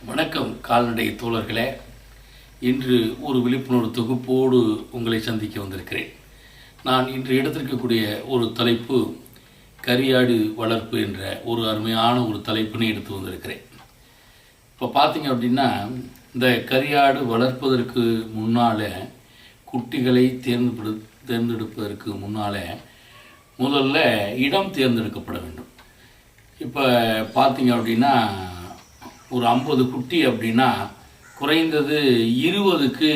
வணக்கம் கால்நடை தோழர்களே. இன்று ஒரு விழிப்புணர்வு தொகுப்போடு உங்களை சந்திக்க வந்திருக்கிறேன். நான் இன்று எடுத்திருக்கக்கூடிய ஒரு தலைப்பு கரியாடு வளர்ப்பு என்ற ஒரு அருமையான ஒரு தலைப்பினை எடுத்து வந்திருக்கிறேன். இப்போ பார்த்தீங்க அப்படின்னா, இந்த கரியாடு வளர்ப்பதற்கு முன்னால் குட்டிகளை தேர்ந்தெடுப்பதற்கு முன்னால் முதல்ல இடம் தேர்ந்தெடுக்கப்பட வேண்டும். இப்போ பார்த்தீங்க அப்படின்னா, ஒரு 50 குட்டி அப்படின்னா குறைந்தது 20க்கு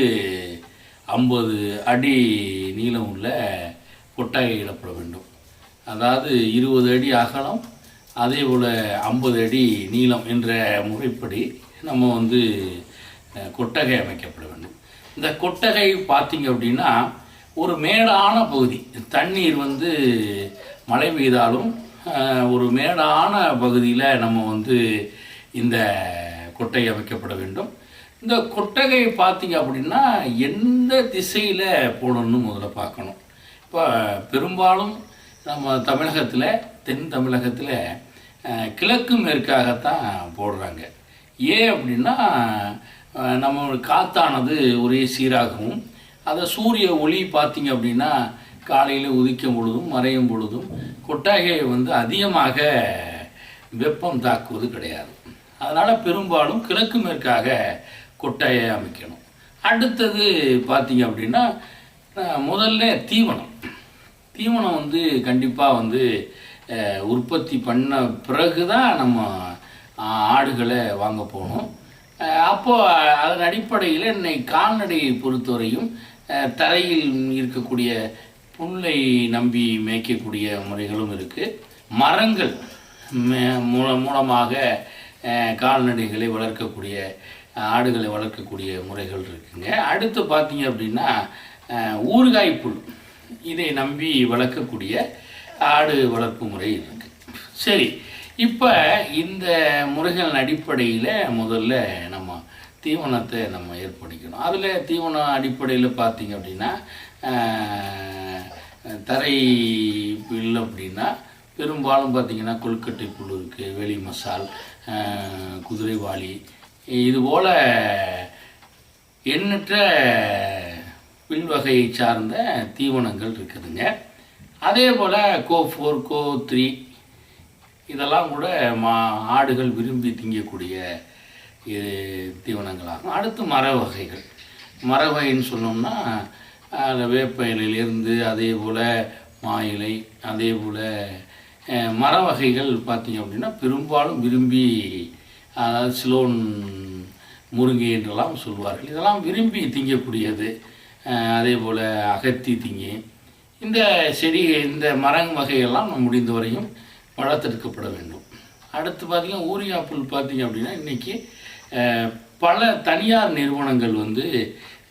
50 அடி நீளம் உள்ள கொட்டாயிடப்பட வேண்டும். அதாவது 20 அடி அகலம், அதே போல் 50 அடி நீளம் என்ற முறைப்படி நம்ம கொட்டகை அமைக்கப்பட வேண்டும். இந்த கொட்டகை பார்த்திங்க அப்படின்னா ஒரு மேடான பகுதி, தண்ணீர் மழை பெய்தாலும் ஒரு மேடான பகுதியில் நம்ம இந்த கொட்டகை அமைக்கப்பட வேண்டும். இந்த கொட்டகை பார்த்திங்க அப்படின்னா எந்த திசையில் போடணும்னு முதல்ல பார்க்கணும். இப்போ பெரும்பாலும் நம்ம தமிழகத்தில், தென் தமிழகத்தில் கிழக்கு மேற்காகத்தான் போடுறாங்க. ஏன் அப்படின்னா, நம்ம காற்றானது ஒரே சீராகவும், அதை சூரிய ஒளி பார்த்திங்க அப்படின்னா காலையில் உதிக்கும் பொழுதும் மறையும் பொழுதும் கொட்டகையை அதிகமாக வெப்பம் தாக்குவது கிடையாது. அதனால் பெரும்பாலும் கிழக்கு மேற்காக கொட்டையை அமைக்கணும். அடுத்தது பார்த்திங்க அப்படின்னா, முதல்ல தீவனம் கண்டிப்பாக உற்பத்தி பண்ண பிறகு தான் நம்ம ஆடுகளை வாங்க போகணும். அப்போது அதன் அடிப்படையில் இன்னைக்கு கால்நடையை பொறுத்தவரையும் தரையில் இருக்கக்கூடிய புல்லை நம்பி மேய்க்கக்கூடிய முறைகளும் இருக்குது. மரங்கள் மூலமாக கால்நடைகளை வளர்க்கக்கூடிய, ஆடுகளை வளர்க்கக்கூடிய முறைகள் இருக்குங்க. அடுத்து பார்த்தீங்க அப்படின்னா, ஊறுகாய் புல் இதை நம்பி வளர்க்கக்கூடிய ஆடு வளர்ப்பு முறை இருக்குது. சரி, இப்போ இந்த முறைகளின் அடிப்படையில் முதல்ல நம்ம தீவனத்தை நம்ம ஏற்படுத்திக்கணும். அதில் தீவன அடிப்படையில் பார்த்தீங்க அப்படின்னா, தரை புல் அப்படின்னா பெரும்பாலும் பார்த்திங்கன்னா கொழுக்கட்டை புல் இருக்குது, வெளி மசால், குதிரைவாளி, இதுபோல் எண்ணற்ற புல் வகையை சார்ந்த தீவனங்கள் இருக்குதுங்க. அதே போல் கோ4, கோ3 இதெல்லாம் கூட ஆடுகள் விரும்பி திங்கக்கூடிய தீவனங்களாகும். அடுத்து மர வகைன்னு சொன்னோம்னா வேப்ப இலையிலேருந்து, அதே போல் மா இலை, அதே போல் மர வகைகள் பார்த்திங்க அப்படின்னா பெரும்பாலும் விரும்பி, அதாவது சிலோன் முருங்கை என்றெல்லாம் சொல்வார்கள், இதெல்லாம் விரும்பி திங்கக்கூடியது. அதே போல் அகத்தி திங்கி, இந்த இந்த மரம் வகையெல்லாம் நம்ம முடிந்த வரையும் வளர்த்தெடுக்கப்பட வேண்டும். அடுத்து பார்த்திங்கன்னா ஊரியா புல் பார்த்திங்க அப்படின்னா இன்றைக்கி பல தனியார் நிறுவனங்கள்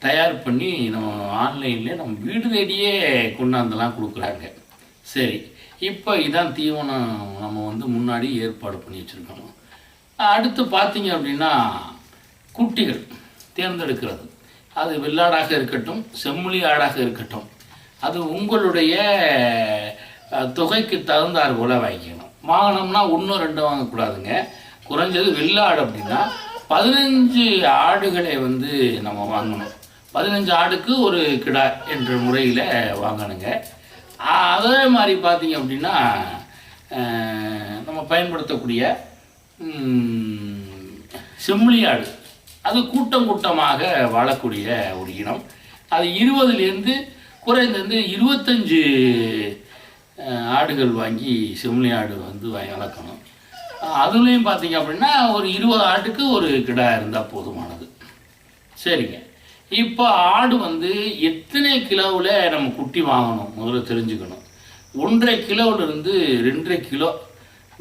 தயார் பண்ணி நம்ம ஆன்லைனில் நம்ம வீடு தேடியே கொண்டாந்தெல்லாம் கொடுக்குறாங்க. சரி, இப்போ இதான் தீவனம் நம்ம முன்னாடி ஏற்பாடு பண்ணி வச்சுருக்கணும். அடுத்து பார்த்திங்க அப்படின்னா குட்டிகள் தேர்ந்தெடுக்கிறது, அது வெள்ளாடாக இருக்கட்டும், செம்மொழி ஆடாக இருக்கட்டும், அது உங்களுடைய தொகைக்கு தகுந்தார் போல் வாங்கிக்கணும். வாங்கினோம்னா 1 2 வாங்கக்கூடாதுங்க. குறைஞ்சது வெள்ளாடு அப்படின்னா 15 ஆடுகளை நம்ம வாங்கணும். 15 ஆடுக்கு ஒரு கிடா என்ற முறையில் வாங்கணுங்க. அதே மாதிரி பார்த்திங்க அப்படின்னா நம்ம பயன்படுத்தக்கூடிய செம்மொழி ஆடு, அது கூட்டமாக வாழக்கூடிய ஒரு இனம். அது 20லேருந்து குறைந்தது 25 ஆடுகள் வாங்கி செம்மொழி ஆடு வளர்க்கணும். அதுலேயும் பார்த்திங்க அப்படின்னா ஒரு 20 ஆட்டுக்கு ஒரு கிடா இருந்தால் போதுமானது. சரிங்க, இப்போ ஆடு எத்தனை கிலோவில் நம்ம குட்டி வாங்கணும் முதல்ல தெரிஞ்சுக்கணும். 1.5 கிலோவிலிருந்து 2.5 கிலோ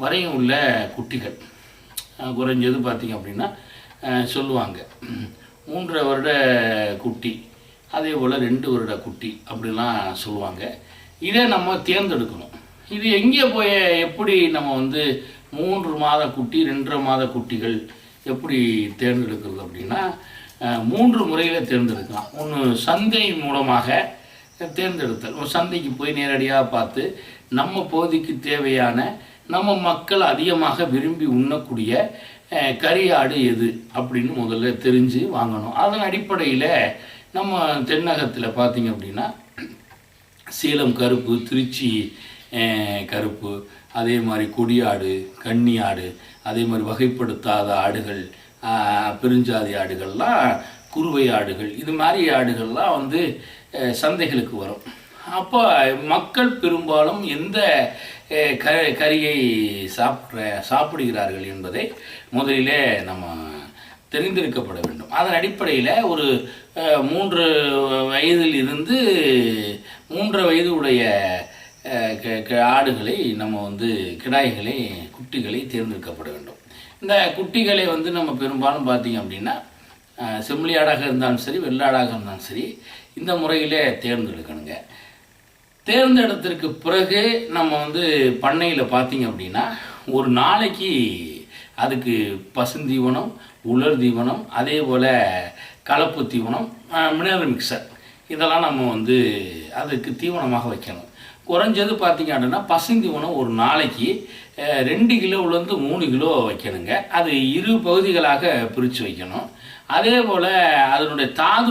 வரையும் உள்ள குட்டிகள் குறைஞ்சது பார்த்திங்க அப்படின்னா சொல்லுவாங்க. 3 வருட குட்டி, அதே போல் 2 வருட குட்டி அப்படிலாம் சொல்லுவாங்க. இதை நம்ம தேர்ந்தெடுக்கணும். இது எங்கே போய் எப்படி நம்ம 3 மாத குட்டி, 2.5 மாத குட்டிகள் எப்படி தேர்ந்தெடுக்கிறது அப்படின்னா 3 முறையில் தேர்ந்தெடுக்கலாம். ஒன்று சந்தை மூலமாக தேர்ந்தெடுத்தல். ஒரு சந்தைக்கு போய் நேரடியாக பார்த்து நம்ம பகுதிக்கு தேவையான, நம்ம மக்கள் அதிகமாக விரும்பி உண்ணக்கூடிய கறி ஆடு எது அப்படின்னு முதல்ல தெரிஞ்சு வாங்கணும். அதன் அடிப்படையில் நம்ம தென்னகத்தில் பார்த்திங்க அப்படின்னா சேலம் கருப்பு, திருச்சி கருப்பு, அதே மாதிரி கொடியாடு, கன்னி ஆடு, அதே மாதிரி வகைப்படுத்தாத ஆடுகள், பெருஞ்சாதி ஆடுகள்லாம், குறுவை ஆடுகள், இது மாதிரி ஆடுகள்லாம் வந்து சந்தைகளுக்கு வரும். அப்போ மக்கள் பெரும்பாலும் எந்த கறியை சாப்பிடுகிறார்கள் என்பதை முதலிலே நம்ம தெரிந்திருக்கப்பட வேண்டும். அதன் அடிப்படையில் ஒரு 3 வயதில் இருந்து 3 வயது உடைய ஆடுகளை நம்ம வந்து கிடாய்களை, குட்டிகளை தேர்ந்தெடுக்கப்பட வேண்டும். இந்த குட்டிகளை வந்து நம்ம பெரும்பாலும் பார்த்திங்க அப்படின்னா செம்மறி ஆடாக இருந்தாலும் சரி, வெள்ளாடாக இருந்தாலும் சரி, இந்த முறையிலே தேர்ந்தெடுக்கணுங்க. தேர்ந்தெடுத்ததுக்கு பிறகு நம்ம வந்து பண்ணையில் பார்த்திங்க அப்படின்னா ஒரு நாளைக்கு அதுக்கு பசுந்தீவனம், உலர் தீவனம், அதே போல் கலப்பு தீவனம், மினரல் மிக்சர், இதெல்லாம் நம்ம வந்து அதுக்கு தீவனமாக வைக்கணும். குறைஞ்சது பார்த்திங்க அப்படின்னா பசுந்தீவனம் ஒரு நாளைக்கு 2 கிலோவிலேருந்து 3 கிலோ வைக்கணுங்க. அது 2 பகுதிகளாக பிரித்து வைக்கணும். அதே போல் அதனுடைய தாது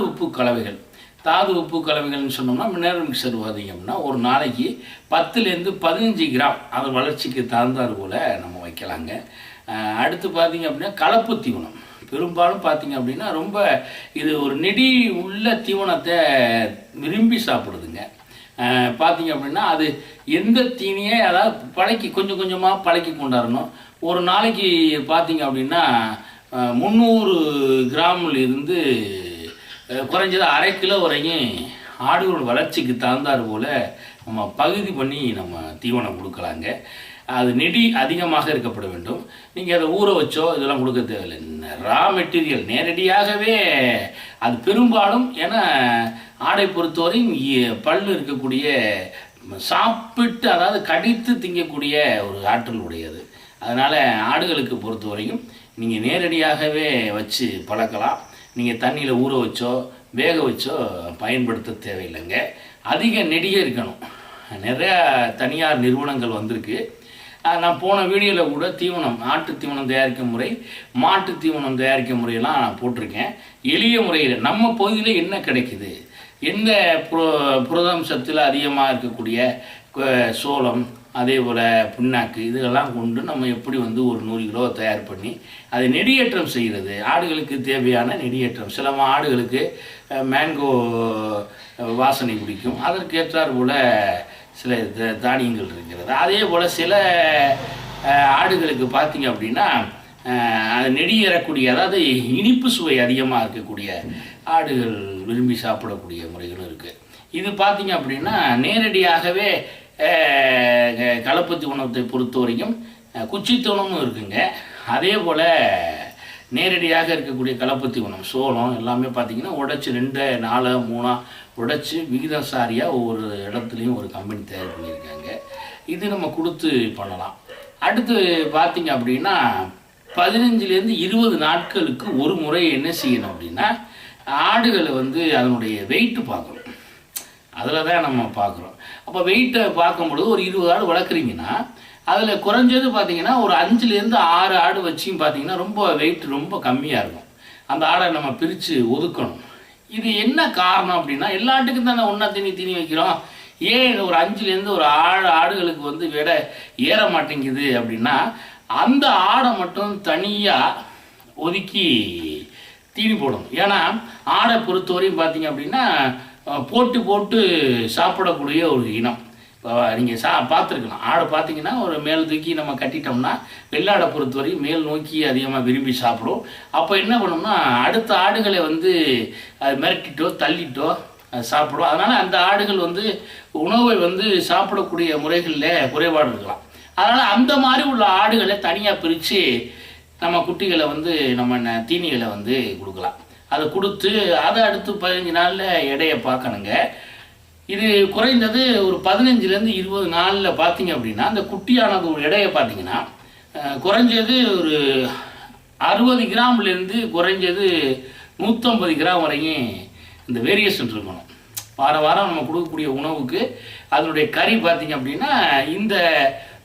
உப்பு கலவைகள்னு சொன்னோம்னா மினரல் மிக்சர் பார்த்திங்க அப்படின்னா ஒரு நாளைக்கு 10லேருந்து 15 கிராம் அது வளர்ச்சிக்கு தகுந்தாறு போல் நம்ம வைக்கலாங்க. அடுத்து பார்த்திங்க அப்படின்னா கலப்பு தீவனம் பெரும்பாலும் பார்த்திங்க அப்படின்னா ரொம்ப இது ஒரு நெடி உள்ள தீவனத்தை விரும்பி சாப்பிடுதுங்க. பார்த்திங்க அப்படின்னா அது எந்த தீனியை அதாவது கொஞ்சம் கொஞ்சமாக பழக்கி கொண்டாடணும். ஒரு நாளைக்கு பார்த்திங்க அப்படின்னா 300 கிராமில் இருந்து குறைஞ்சது 1/2 கிலோ வரைக்கும் ஆடுகள் வளர்ச்சிக்கு தகுந்தாறு போல் நம்ம பகுதி பண்ணி நம்ம தீவனம் கொடுக்கலாங்க. அது நெடி அதிகமாக இருக்கப்பட வேண்டும். நீங்கள் அதை ஊற வச்சோ இதெல்லாம் கொடுக்க தேவையில்லை. ரா மெட்டீரியல் நேரடியாகவே அது பெரும்பாலும், ஏன்னா ஆடை பொறுத்தவரையும் பல் இருக்கக்கூடிய சாப்பிட்டு அதாவது கடித்து திங்கக்கூடிய ஒரு ஆற்றல் உடையது. அதனால் ஆடுகளுக்கு பொறுத்தவரையும் நீங்கள் நேரடியாகவே வச்சு பழக்கலாம். நீங்கள் தண்ணியில் ஊற வச்சோ வேக வச்சோ பயன்படுத்த தேவையில்லைங்க. அதிக நெடியே இருக்கணும். நிறையா தனியார் நிறுவனங்கள் வந்திருக்கு. நான் போன வீடியோவில் கூட தீவனம், ஆட்டு தீவனம் தயாரிக்கும் முறை, மாட்டு தீவனம் தயாரிக்கும் முறையெல்லாம் நான் போட்டிருக்கேன். எளிய முறையில் நம்ம பகுதியில் என்ன கிடைக்குது, எந்த புரதம்சத்தில் அதிகமாக இருக்கக்கூடிய சோளம், அதே போல் புண்ணாக்கு, இதெல்லாம் கொண்டு நம்ம எப்படி வந்து ஒரு 100 கிலோ தயார் பண்ணி அதை நெடியேற்றம் செய்கிறது. ஆடுகளுக்கு தேவையான நெடியேற்றம், சில ஆடுகளுக்கு மேங்கோ வாசனை பிடிக்கும், அதற்கேற்றார் போல் சில தானியங்கள் இருக்கிறது. அதே போல் சில ஆடுகளுக்கு பார்த்திங்க அப்படின்னா அது நெடியேறக்கூடிய, அதாவது இனிப்பு சுவை அதிகமாக இருக்கக்கூடிய ஆடுகள் விரும்பி சாப்பிடக்கூடிய முறைகளும் இருக்குது. இது பார்த்திங்க அப்படின்னா நேரடியாகவே கலப்பு தீவனத்தை பொறுத்த வரைக்கும் குச்சி தீவனமும் இருக்குங்க. அதே போல் நேரடியாக இருக்கக்கூடிய கலப்பு தீவனம் சோளம் எல்லாமே பார்த்திங்கன்னா உடைச்சி 2, 4, 3 உடைச்சி விகிதசாரியாக ஒவ்வொரு இடத்துலையும் ஒரு கம்பெனி தயார் பண்ணியிருக்காங்க. இது நம்ம கொடுத்து பண்ணலாம். அடுத்து பார்த்திங்க அப்படின்னா 15லேருந்து 20 நாட்களுக்கு ஒரு முறை என்ன செய்யணும் அப்படின்னா ஆடுகளை வந்து அதனுடைய வெயிட்டு பார்க்கணும். அதில் தான் நம்ம பார்க்குறோம். அப்போ வெயிட்டை பார்க்கும்பொழுது ஒரு 20 ஆடு வளர்க்குறீங்கன்னா அதில் குறைஞ்சது பார்த்திங்கன்னா ஒரு 5லேருந்து 6 ஆடு வச்சும் பார்த்திங்கன்னா ரொம்ப வெயிட் ரொம்ப கம்மியாக இருக்கும். அந்த ஆடை நம்ம பிரித்து ஒதுக்கணும். இது என்ன காரணம் அப்படின்னா எல்லா ஆட்டுக்கும் தானே ஒன்றா தீனி வைக்கிறோம். ஏன் ஒரு 5லேருந்து ஒரு 6 ஆடுகளுக்கு வந்து விடை ஏற மாட்டேங்குது அப்படின்னா அந்த ஆடை மட்டும் தனியாக ஒதுக்கி தீனி போடணும். ஏன்னா ஆடை பொறுத்தவரையும் பார்த்திங்க அப்படின்னா போட்டு சாப்பிடக்கூடிய ஒரு இனம். இப்போ நீங்கள் பார்த்துருக்கலாம், ஆடை பார்த்திங்கன்னா ஒரு மேல் தூக்கி நம்ம கட்டிட்டோம்னா வெள்ளாடை பொறுத்தவரையும் மேல் நோக்கி அதிகமாக விரும்பி சாப்பிடும். அப்போ என்ன பண்ணோம்னா அடுத்த ஆடுகளை வந்து அது மிரட்டிட்டோ தள்ளிட்டோ சாப்பிடும். அதனால் அந்த ஆடுகள் வந்து உணவை வந்து சாப்பிடக்கூடிய முறைகளில் குறைபாடு இருக்கலாம். அதனால் அந்த மாதிரி உள்ள ஆடுகளை தனியாக பிரித்து நம்ம குட்டிகளை வந்து நம்ம தீனிகளை வந்து கொடுக்கலாம். அதை கொடுத்து அதை அடுத்து 15 நாளில் எடையை பார்க்கணுங்க. இது குறைந்தது ஒரு 15லேருந்து 20 நாளில் பார்த்திங்க அப்படின்னா அந்த குட்டியானது ஒரு எடையை பார்த்திங்கன்னா குறைஞ்சது ஒரு 60 கிராம்லேருந்து குறைஞ்சது 150 கிராம் வரைக்கும் இந்த வேரியேஷன் இருக்கணும். வாரம் நம்ம கொடுக்கக்கூடிய உணவுக்கு அதனுடைய கறி பார்த்திங்க அப்படின்னா இந்த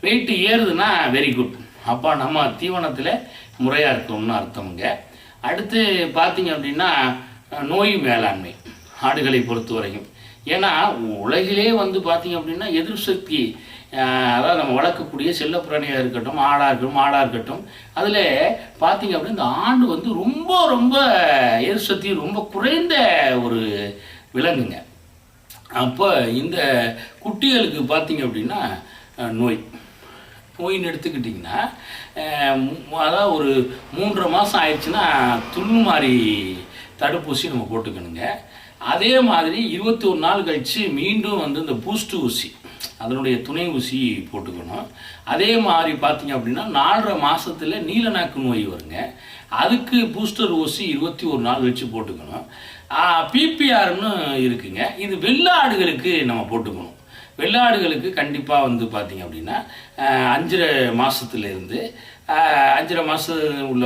வெயிட்டு ஏறுதுன்னா வெரி குட். அப்போ நம்ம தீவனத்தில் முறையாக இருக்கணும்னு அர்த்தமுங்க. அடுத்து பார்த்தீங்க அப்படின்னா நோய் மேலாண்மை ஆடுகளை பொறுத்த வரைக்கும். ஏன்னா உலகிலே வந்து பார்த்தீங்க அப்படின்னா எதிர்ப்பு சக்தி, அதாவது நம்ம வளர்க்கக்கூடிய செல்லப்பிராணியாக இருக்கட்டும், ஆடாக இருக்கட்டும், மாடாக இருக்கட்டும், அதில் பார்த்தீங்க அப்படின்னா இந்த ஆடு வந்து ரொம்ப ரொம்ப எதிர்ப்பு சக்தி ரொம்ப குறைந்த ஒரு விலங்குங்க. அப்போ இந்த குட்டிகளுக்கு பார்த்தீங்க அப்படின்னா நோயின்னு எடுத்துக்கிட்டிங்கன்னா, அதாவது ஒரு 3.5 மாதம் ஆயிடுச்சுன்னா துள்ளுமாறி தடுப்பூசி நம்ம போட்டுக்கணுங்க. அதே மாதிரி 21 நாள் கழித்து மீண்டும் வந்து இந்த பூஸ்ட் ஊசி, அதனுடைய துணை ஊசி போட்டுக்கணும். அதே மாதிரி பார்த்தீங்க அப்படின்னா 4.5 மாதத்தில் நீலநாக்கு நோய் வருங்க, அதுக்கு பூஸ்டர் ஊசி 21 நாள் கழித்து போட்டுக்கணும். பிபிஆர்னு இருக்குங்க, இது வெள்ளாடுகளுக்கு நம்ம போட்டுக்கணும். வெள்ளாடுகளுக்கு கண்டிப்பாக வந்து பார்த்திங்க அப்படின்னா 5.5 மாதத்துலேருந்து 5.5 மாதம் உள்ள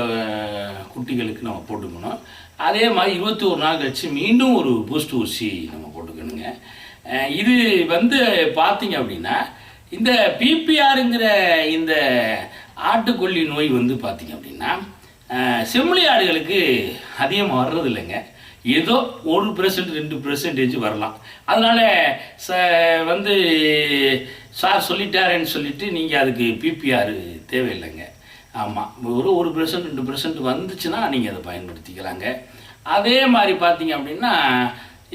குட்டிகளுக்கு நம்ம போட்டுக்கணும். அதே மாதிரி 21 நாள் கழிச்சு மீண்டும் ஒரு பூஸ்ட் ஊசி நம்ம போட்டுக்கணுங்க. இது வந்து பார்த்திங்க அப்படின்னா இந்த பிபிஆருங்கிற இந்த ஆட்டுக்கொல்லி நோய் வந்து பார்த்திங்க அப்படின்னா செம்மறி ஆடுகளுக்கு அதிகமாக வர்றது இல்லைங்க. ஏதோ 1% 2% வரலாம். அதனால் வந்து சார் சொல்லிட்டாரேன்னு சொல்லிட்டு நீங்கள் அதுக்கு பிபிஆர் தேவையில்லைங்க. ஆமாம், ஒரு 1% 2% வந்துச்சுன்னா நீங்கள் அதை பயன்படுத்திக்கலாங்க. அதே மாதிரி பார்த்தீங்க அப்படின்னா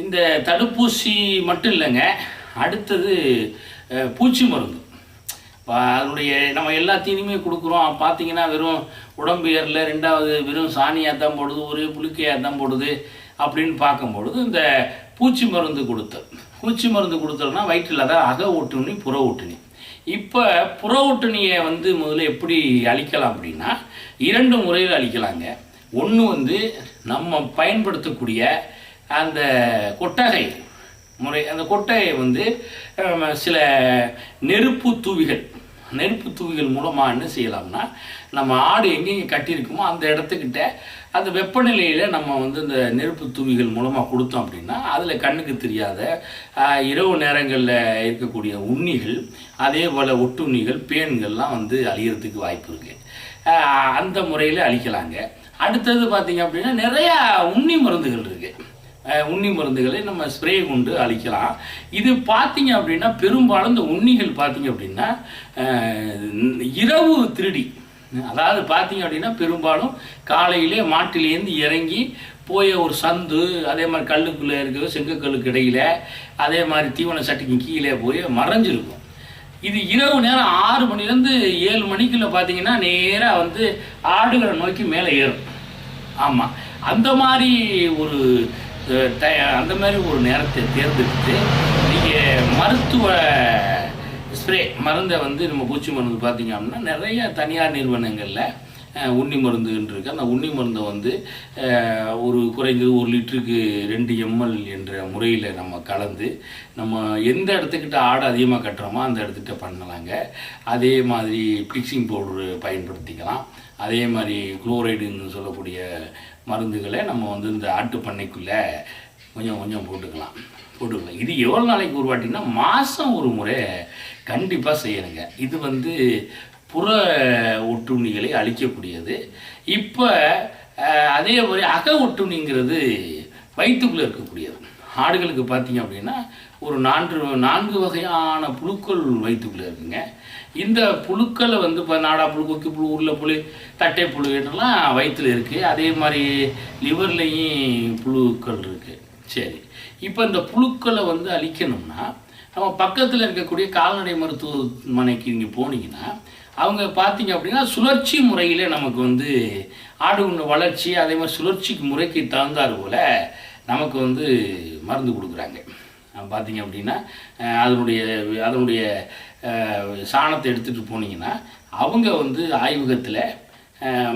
இந்த தடுப்பூசி மட்டும் இல்லைங்க, அடுத்தது பூச்சி மருந்து. அதனுடைய நம்ம எல்லாத்தையுமே கொடுக்குறோம். பார்த்தீங்கன்னா வெறும் உடம்பு ஏறல, 2வது வெறும் சாணியாக தான் போடுது, ஒரே புழுக்கையாக தான் போடுது அப்படின்னு பார்க்கும்பொழுது இந்த பூச்சி மருந்து கொடுத்தோம்னா வயிற்றில் தான் அக ஒட்டுண்ணி, புற ஒட்டுண்ணி. இப்போ புற ஒட்டுண்ணியை வந்து முதல்ல எப்படி அழிக்கலாம் அப்படின்னா 2 முறையில் அழிக்கலாங்க. ஒன்று வந்து நம்ம பயன்படுத்தக்கூடிய அந்த கொட்டகை முறை, அந்த கொட்டகையை வந்து சில நெருப்பு தூவிகள் மூலமாக என்ன செய்யலாம்னா, நம்ம ஆடு எங்கெங்கே கட்டியிருக்குமோ அந்த இடத்துக்கிட்ட அந்த வெப்பநிலையில் நம்ம வந்து இந்த நெருப்பு தூவிகள் மூலமாக கொடுத்தோம் அப்படின்னா அதில் கண்ணுக்கு தெரியாத இரவு நேரங்களில் இருக்கக்கூடிய உண்ணிகள், அதே போல் ஒட்டுண்ணிகள், பேன்கள்லாம் வந்து அழிகிறதுக்கு வாய்ப்பு இருக்குது. அந்த முறையில் அழிக்கலாங்க. அடுத்தது பார்த்திங்க அப்படின்னா நிறையா உண்ணி மருந்துகள் இருக்குது. உண்ணி மருந்துகளை நம்ம ஸ்ப்ரே கொண்டு அழிக்கலாம். இது பார்த்திங்க அப்படின்னா பெரும்பாலும் இந்த உண்ணிகள் பார்த்திங்க அப்படின்னா இரவு திருடி, அதாவது பார்த்திங்க அப்படின்னா பெரும்பாலும் காலையிலே மாட்டிலேருந்து இறங்கி போய் ஒரு சந்து, அதே மாதிரி கல்லுக்குள்ளே இருக்கிற செங்கக்கல்லுக்கு இடையில், அதே மாதிரி தீவன சட்டிக்கு கீழே போய் மறைஞ்சிருக்கும். இது இரவு நேரம் 6 மணிலேருந்து 7 மணிக்குள்ளே பார்த்திங்கன்னா நேராக வந்து ஆடுகளை நோக்கி மேலே ஏறும். ஆமாம், அந்த மாதிரி ஒரு நேரத்தை தேர்ந்தெடுத்து நீங்கள் மருத்துவ ஸ்ப்ரே மருந்தை வந்து நம்ம பூச்சி மருந்து பார்த்திங்க அப்படின்னா நிறைய தனியார் நிறுவனங்களில் உண்ணி மருந்துன்னு இருக்குது. அந்த உண்ணி மருந்தை வந்து ஒரு குறைந்தது 1 லிட்டருக்கு 2 ml என்ற முறையில் நம்ம கலந்து நம்ம எந்த இடத்துக்கிட்ட ஆடு அதிகமாக கட்டுறோமோ அந்த இடத்துக்கிட்ட பண்ணலாங்க. அதே மாதிரி பிக்சிங் பவுட்ரு பயன்படுத்திக்கலாம். அதே மாதிரி குளோரைடுன்னு சொல்லக்கூடிய மருந்துகளை நம்ம வந்து இந்த ஆட்டு பண்ணைக்குள்ளே கொஞ்சம் போட்டுக்கலாம். இது எவ்வளோ நாளைக்கு ஒரு வாட்டின்னா மாதம் ஒரு முறை கண்டிப்பாக செய்யணுங்க. இது வந்து புற ஒட்டுண்ணிகளை அழிக்கக்கூடியது. இப்போ அதே மாதிரி அக ஒட்டுண்ணிங்கிறது வயிற்றுக்குள்ளே இருக்கக்கூடியது. ஆடுகளுக்கு பார்த்திங்க அப்படின்னா ஒரு 4 வகையான புழுக்கள் வயிற்றுக்குள்ளே இருக்குங்க. இந்த புழுக்களை வந்து இப்போ நாடா புழு, கொக்கி புழு, உருளைப்புழு, தட்டை புழு எல்லாம் வயிற்றில் இருக்குது. அதே மாதிரி லிவர்லேயும் புழுக்கள் இருக்குது. சரி, இப்போ இந்த புழுக்களை வந்து அழிக்கணும்னா நம்ம பக்கத்தில் இருக்கக்கூடிய கால்நடை மருத்துவமனைக்கு இங்கே போனீங்கன்னா அவங்க பார்த்திங்க அப்படின்னா சுழற்சி முறையில் நமக்கு வந்து ஆடு வளர்ச்சி, அதே மாதிரி சுழற்சி முறைக்கு தகுந்தார் போல் நமக்கு வந்து மருந்து கொடுக்குறாங்க. பார்த்திங்க அப்படின்னா அதனுடைய சாணத்தை எடுத்துகிட்டு போனீங்கன்னா அவங்க வந்து ஆய்வகத்தில்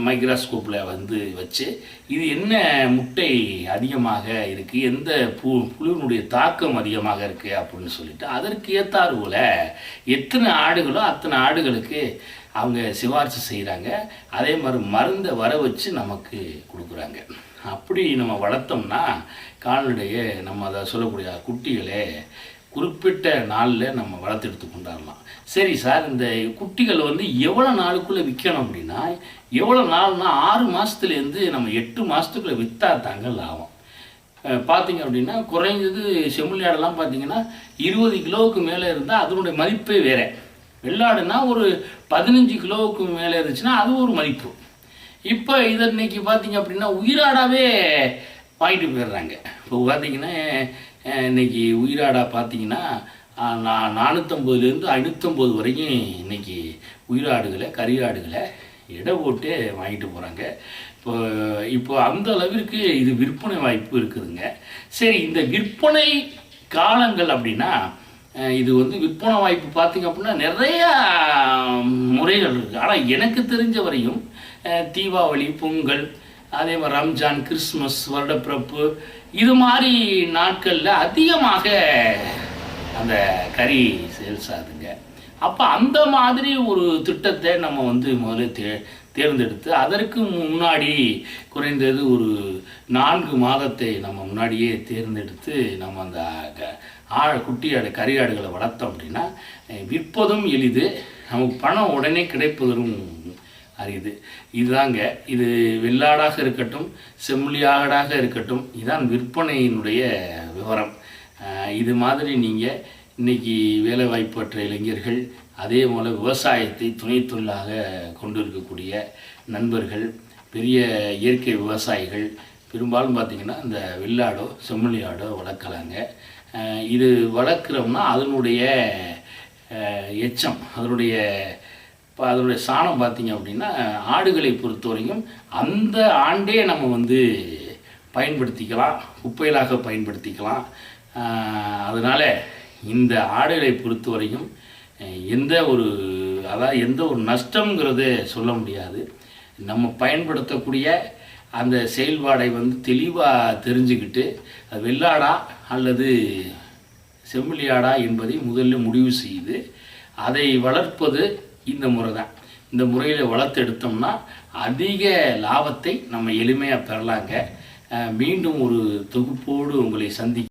மைக்ரோஸ்கோப்பில் வந்து வச்சு இது என்ன முட்டை அதிகமாக இருக்குது, எந்த புழுவினுடைய தாக்கம் அதிகமாக இருக்குது அப்படின்னு சொல்லிட்டு அதற்கு ஏற்றாறு போல் எத்தனை ஆடுகளோ அத்தனை ஆடுகளுக்கு அவங்க சிபாரிசு செய்கிறாங்க. அதே மாதிரி மருந்தை வர வச்சு நமக்கு கொடுக்குறாங்க. அப்படி நம்ம வளர்த்தோம்னா கால்நடையை நம்ம அதை சொல்லக்கூடிய குட்டிகளே குறிப்பிட்ட நாளில் நம்ம வளர்த்தெடுத்து கொண்டாடலாம். சரி சார், இந்த குட்டிகள் வந்து எவ்வளோ நாளுக்குள்ளே விற்கணும் அப்படின்னா, எவ்வளோ நாள்னா 6 மாதத்துலேருந்து நம்ம 8 மாதத்துக்குள்ளே விற்றா தாங்க லாபம். பார்த்தீங்க அப்படின்னா குறைஞ்சது செம்மறியாடெல்லாம் பார்த்தீங்கன்னா 20 கிலோவுக்கு மேலே இருந்தால் அதனுடைய மதிப்பே வேறு. வெள்ளாடுனா ஒரு 15 கிலோவுக்கு மேலே இருந்துச்சுன்னா அது ஒரு மதிப்பு. இப்போ இதை இன்னைக்கு பார்த்தீங்க அப்படின்னா உயிராடாவே வாங்கிட்டு போயிடுறாங்க. இப்போ பார்த்தீங்கன்னா இன்னைக்கு உயிராடாக பார்த்தீங்கன்னா 450லேருந்து 550 வரைக்கும் இன்னைக்கு உயிராடுகளை கறியாடுகளை எடை போட்டு வாங்கிட்டு போகிறாங்க. இப்போ அந்த அளவிற்கு இது விற்பனை வாய்ப்பு இருக்குதுங்க. சரி, இந்த விற்பனை காலங்கள் அப்படின்னா இது வந்து விற்பனை வாய்ப்பு பார்த்திங்க அப்படின்னா நிறையா முறைகள் இருக்குது. ஆனால் எனக்கு தெரிஞ்ச வரையும் தீபாவளி, பொங்கல், அதே மாதிரி ரம்ஜான், கிறிஸ்மஸ், வருடப்பிறப்பு இது மாதிரி நாட்களில் அதிகமாக அந்த கறி சேல்ஸ் ஆகுதுங்க. அப்போ அந்த மாதிரி ஒரு திட்டத்தை நம்ம வந்து முதல்ல தேர்ந்தெடுத்து அதற்கு முன்னாடி குறைந்தது ஒரு 4 மாதத்தை நம்ம முன்னாடியே தேர்ந்தெடுத்து நம்ம அந்த குட்டியாடு கறியாடுகளை வளர்த்தோம் அப்படின்னா விற்பதும் எளிது, நமக்கு பணம் உடனே கிடைப்பதும் அரிது. இதுதாங்க, இது வெள்ளாடாக இருக்கட்டும் செம்மறியாடாக இருக்கட்டும், இதுதான் விற்பனையினுடைய விவரம். இது மாதிரி நீங்கள் இன்றைக்கி வேலைவாய்ப்பற்ற இளைஞர்கள், அதே போல் விவசாயத்தை துணை தொழிலாக கொண்டு இருக்கக்கூடிய நண்பர்கள், பெரிய இயற்கை விவசாயிகள் பெரும்பாலும் பார்த்திங்கன்னா இந்த வெள்ளாடோ செம்மறியாடோ வளர்க்கலாங்க. இது வளர்க்குறோம்னா அதனுடைய எச்சம், அதனுடைய சாணம் பார்த்திங்க அப்படின்னா ஆடுகளை பொறுத்தவரைக்கும் அந்த ஆண்டே நம்ம வந்து பயன்படுத்திக்கலாம், குப்பைகளாக பயன்படுத்திக்கலாம். அதனால் இந்த ஆடுகளை பொறுத்தவரைக்கும் எந்த ஒரு நஷ்டங்கிறத சொல்ல முடியாது. நம்ம பயன்படுத்தக்கூடிய அந்த செயல்பாடை வந்து தெளிவாக தெரிஞ்சுக்கிட்டு அது வெள்ளாடா அல்லது செம்மறியாடா என்பதை முதல்ல முடிவு செய்து அதை வளர்ப்பது இந்த முறை தான். இந்த முறையில் வளர்த்தெடுத்தோம்னா அதிக லாபத்தை நம்ம எளிமையாக பெறலாங்க. மீண்டும் ஒரு தொகுப்போடு உங்களை